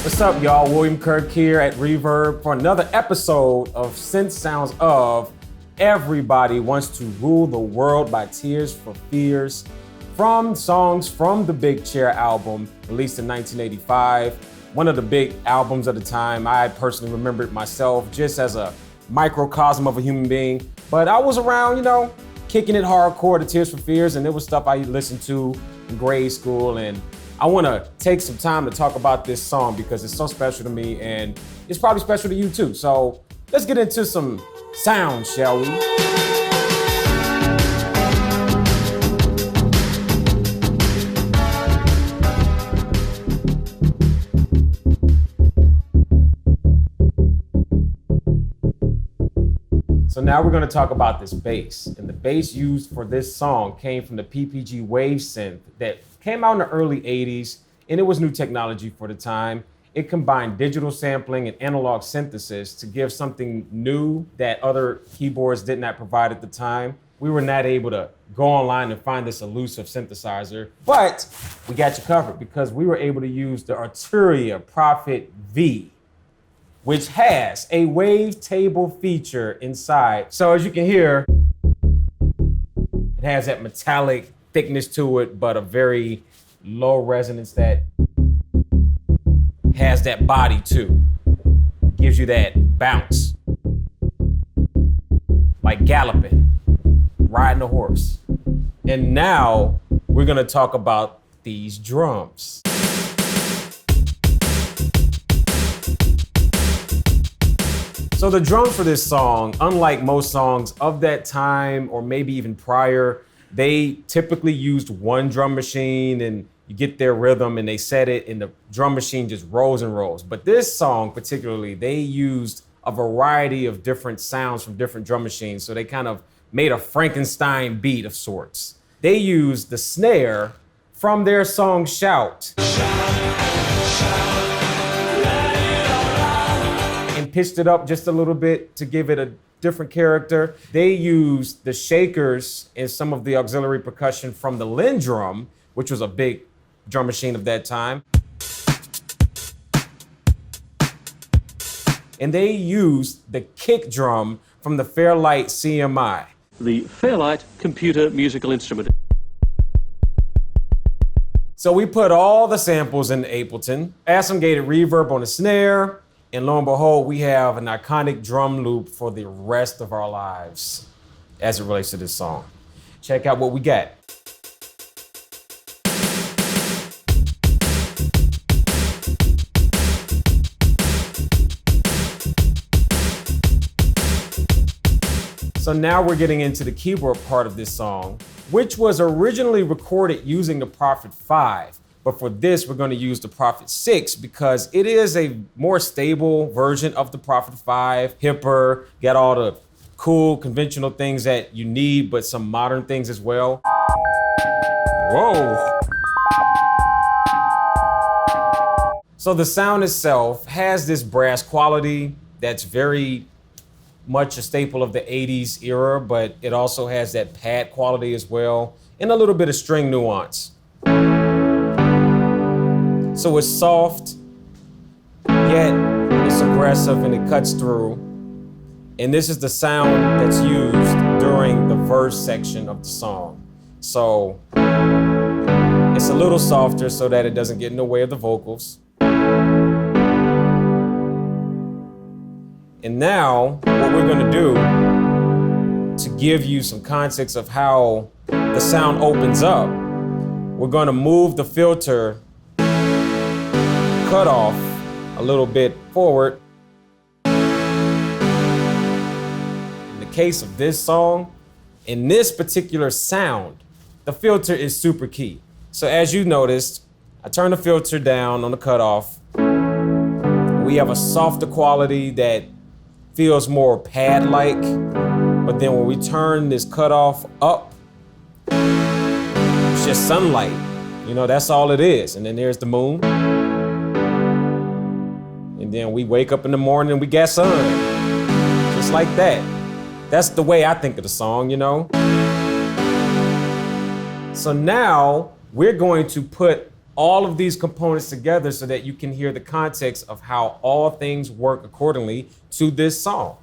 What's up, y'all? William Kurk here at Reverb for another episode of Synth Sounds of Everybody Wants to Rule the World by Tears for Fears, from songs from the Big Chair album released in 1985. One of the big albums of the time. I personally remember it myself just as a microcosm of a human being. But I was around, kicking it hardcore to Tears for Fears, and it was stuff I listened to in grade school. And I want to take some time to talk about this song because it's so special to me, and it's probably special to you too. So let's get into some sounds, shall we? So now we're going to talk about this bass, and the bass used for this song came from the PPG wave synth that came out in the early 80s, and it was new technology for the time. It combined digital sampling and analog synthesis to give something new that other keyboards did not provide at the time. We were not able to go online and find this elusive synthesizer, but we got you covered because we were able to use the Arturia Prophet V, which has a wavetable feature inside. So as you can hear, it has that metallic thickness to it, but a very low resonance that has that body too. Gives you that bounce. Like galloping, riding a horse. And now we're gonna talk about these drums. So the drums for this song, unlike most songs of that time or maybe even prior, they typically used one drum machine and you get their rhythm and they set it and the drum machine just rolls and rolls. But this song particularly, they used a variety of different sounds from different drum machines. So they kind of made a Frankenstein beat of sorts. They used the snare from their song Shout. And pitched it up just a little bit to give it a different character. They used the shakers and some of the auxiliary percussion from the Linde, which was a big drum machine of that time. And they used the kick drum from the Fairlight CMI. The Fairlight computer musical instrument. So we put all the samples in Ableton, add some gated reverb on the snare, and lo and behold, we have an iconic drum loop for the rest of our lives as it relates to this song. Check out what we got. So now we're getting into the keyboard part of this song, which was originally recorded using the Prophet 5. But for this, we're going to use the Prophet 6 because it is a more stable version of the Prophet 5, hipper, got all the cool conventional things that you need, but some modern things as well. Whoa. So the sound itself has this brass quality that's very much a staple of the 80s era, but it also has that pad quality as well, and a little bit of string nuance. So it's soft, yet it's aggressive and it cuts through. And this is the sound that's used during the verse section of the song. So it's a little softer so that it doesn't get in the way of the vocals. And now what we're gonna do to give you some context of how the sound opens up, we're gonna move the filter cut off a little bit forward. In the case of this song, in this particular sound, the filter is super key. So as you noticed, I turn the filter down on the cutoff. We have a softer quality that feels more pad-like, but then when we turn this cutoff up, it's just sunlight. That's all it is. And then there's the moon. And then we wake up in the morning and we got sun. Just like that. That's the way I think of the song, So now we're going to put all of these components together so that you can hear the context of how all things work accordingly to this song.